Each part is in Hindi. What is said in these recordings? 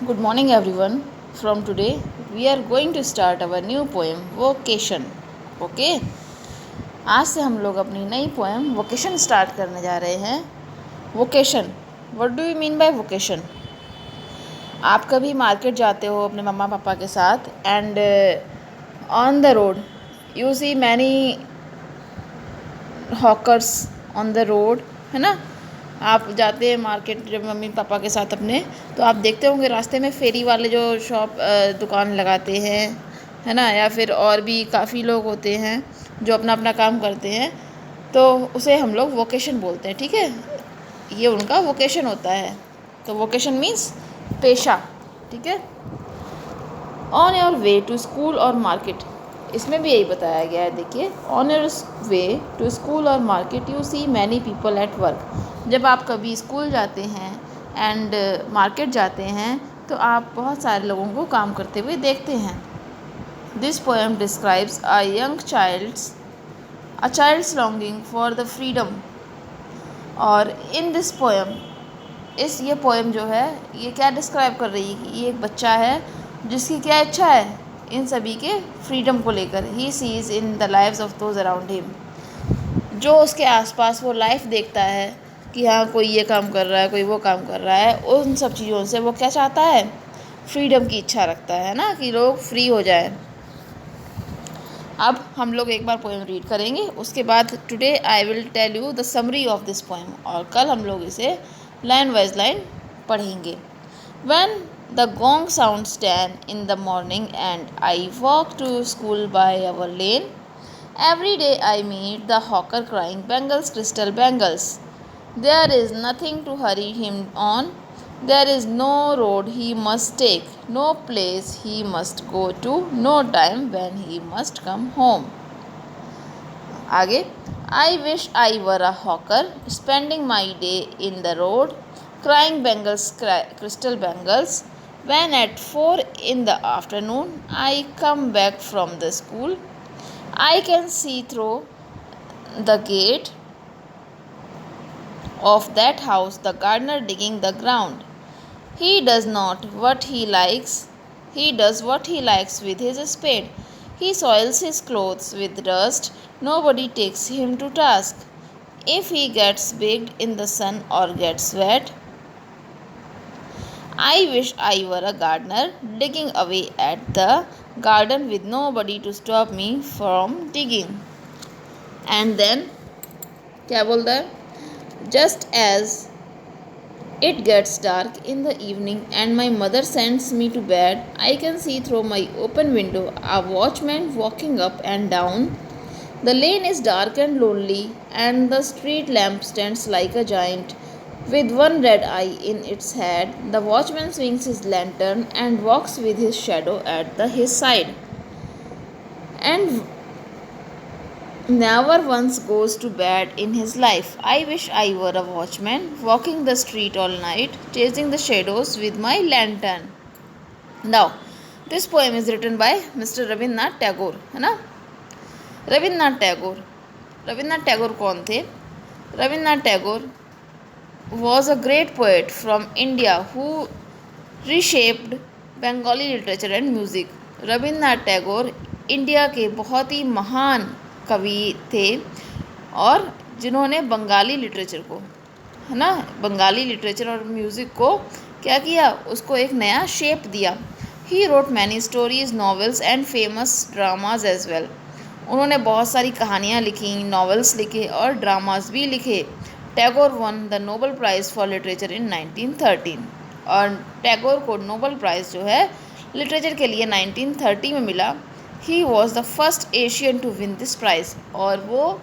Good morning, everyone. From today, we are going to start our new poem, Vocation. Okay? आज से हम लोग अपनी नई पोएम वोकेशन स्टार्ट करने जा रहे हैं. Vocation, what do you mean by vocation? आप कभी मार्केट जाते हो अपने मम्मा पापा के साथ and on the road you see many hawkers on the road, है ना. आप जाते हैं मार्केट जब मम्मी पापा के साथ अपने, तो आप देखते होंगे रास्ते में फेरी वाले जो शॉप दुकान लगाते हैं, है ना, या फिर और भी काफ़ी लोग होते हैं जो अपना अपना काम करते हैं, तो उसे हम लोग वोकेशन बोलते हैं. ठीक है, ये उनका वोकेशन होता है. तो वोकेशन मीन्स पेशा. ठीक है. On your way to school और मार्केट, इसमें भी यही बताया गया है. देखिए, on your way to school और market you see many people at work. जब आप कभी स्कूल जाते हैं एंड मार्केट जाते हैं तो आप बहुत सारे लोगों को काम करते हुए देखते हैं. This poem describes a child's longing for the freedom. और इन दिस पोएम, ये पोएम जो है ये क्या डिस्क्राइब कर रही है कि ये एक बच्चा है जिसकी क्या इच्छा है इन सभी के फ्रीडम को लेकर. He sees in the lives of those around him. जो उसके आसपास वो लाइफ देखता है कि हाँ कोई ये काम कर रहा है, कोई वो काम कर रहा है, उन सब चीज़ों से वो क्या चाहता है, फ्रीडम की इच्छा रखता है ना, कि लोग फ्री हो जाए. अब हम लोग एक बार पोएम रीड करेंगे, उसके बाद today I will tell you the summary of this poem, और कल हम लोग इसे लाइन वाइज लाइन पढ़ेंगे. When the gong sounds 10 in the morning and I walk to school by our lane, every day I meet the hawker crying, "Bangles, crystal bangles." There is nothing to hurry him on. There is no road he must take, no place he must go to, no time when he must come home. आगे, I wish I were a hawker, spending my day in the road, crying bangles, crystal bangles, when at 4 in the afternoon I come back from the school. I can see through the gate of that house the gardener digging the ground. He does not what he likes. He does what he likes with his spade. He soils his clothes with dust. Nobody takes him to task. If he gets baked in the sun or gets wet, I wish I were a gardener digging away at the garden with nobody to stop me from digging. And then क्या बोलता है? Just as it gets dark in the evening and my mother sends me to bed, I can see through my open window a watchman walking up and down. The lane is dark and lonely, and the street lamp stands like a giant with one red eye in its head. The watchman swings his lantern and walks with his shadow at his side, and never once goes to bed in his life. I wish I were a watchman, walking the street all night, chasing the shadows with my lantern. Now, this poem is written by Mr. Rabindranath Tagore, है ना. रविन्द्रनाथ टैगोर. रविन्द्रनाथ टैगोर कौन थे? Rabindranath Tagore was a great poet from India who reshaped Bengali literature and music. Rabindranath Tagore India के बहुत ही महान कवि थे और जिन्होंने बंगाली लिटरेचर को, है ना, बंगाली लिटरेचर और म्यूज़िक को क्या किया, उसको एक नया शेप दिया. He wrote many stories, novels and famous dramas as well. उन्होंने बहुत सारी कहानियाँ लिखी, नॉवेल्स लिखे और ड्रामाज भी लिखे. Tagore won the Nobel prize for literature in 1913. और टैगोर को नोबल प्राइज़ जो है लिटरेचर के लिए 1930 में मिला. He was the first Asian to win this prize. और वो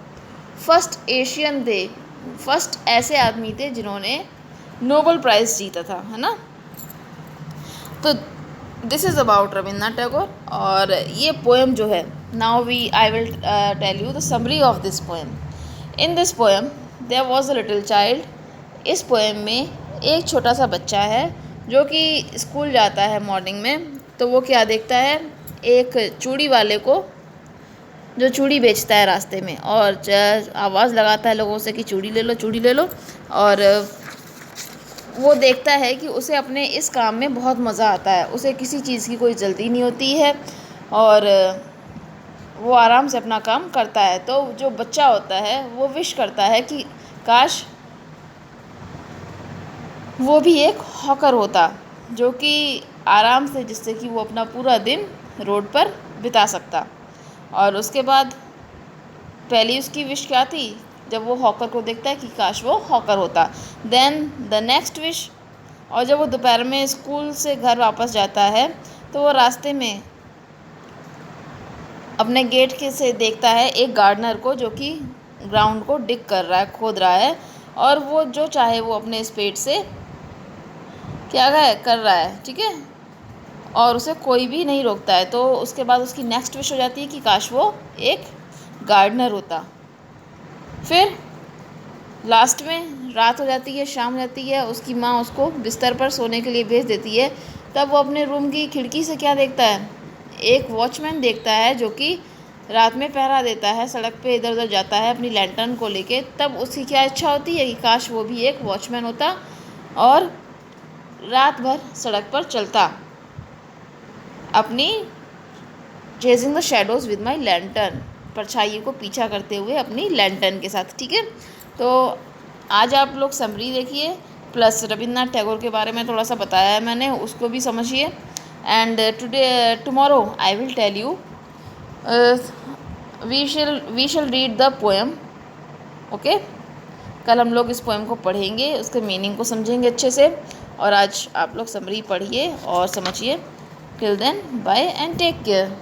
फर्स्ट एशियन थे, फर्स्ट ऐसे आदमी थे जिन्होंने नोबल प्राइज़ जीता था, है ना. तो this is about Rabindranath Tagore. और ये पोएम जो है, now I will tell you the summary of this poem. In this poem there was a little child. इस पोएम में एक छोटा सा बच्चा है जो कि स्कूल जाता है मॉर्निंग में. तो वो क्या देखता है, एक चूड़ी वाले को जो चूड़ी बेचता है रास्ते में, और आवाज़ लगाता है लोगों से कि चूड़ी ले लो, चूड़ी ले लो. और वो देखता है कि उसे अपने इस काम में बहुत मज़ा आता है, उसे किसी चीज़ की कोई जल्दी नहीं होती है और वो आराम से अपना काम करता है। तो जो बच्चा होता है वो विश करता है कि काश वो भी एक हॉकर होता, जो कि आराम से, जिससे कि वो अपना पूरा दिन रोड पर बिता सकता। और उसके बाद पहली उसकी विश क्या थी, जब वो हॉकर को देखता है कि काश वो हॉकर होता। देन द नेक्स्ट विश, और जब वो दोपहर में स्कूल से घर वापस जाता है तो वो रास्ते में अपने गेट के से देखता है एक गार्डनर को, जो कि ग्राउंड को डिग कर रहा है, खोद रहा है, और वो जो चाहे वो अपने स्पेड से क्या कर रहा है, ठीक है, और उसे कोई भी नहीं रोकता है। तो उसके बाद उसकी नेक्स्ट विश हो जाती है कि काश वो एक गार्डनर होता। फिर लास्ट में रात हो जाती है, शाम हो जाती है, उसकी माँ उसको बिस्तर पर सोने के लिए भेज देती है। तब वो अपने रूम की खिड़की से क्या देखता है, एक वॉचमैन देखता है, जो कि रात में पहरा देता है, सड़क पे इधर उधर जाता है अपनी लैंटर्न को लेके। तब उसकी क्या इच्छा होती है कि काश वो भी एक वॉचमैन होता और रात भर सड़क पर चलता, अपनी chasing the shadows with my lantern, परछाइयों को पीछा करते हुए अपनी लैंटर्न के साथ, ठीक है। तो आज आप लोग समरी देखिए, प्लस रविन्द्रनाथ टैगोर के बारे में थोड़ा सा बताया है मैंने, उसको भी समझिए। And tomorrow I will tell you, we shall read the poem, okay. कल हम लोग इस पोएम को पढ़ेंगे, उसके मीनिंग को समझेंगे अच्छे से। और आज आप लोग समरी पढ़िए और समझिए। Till then bye and take care.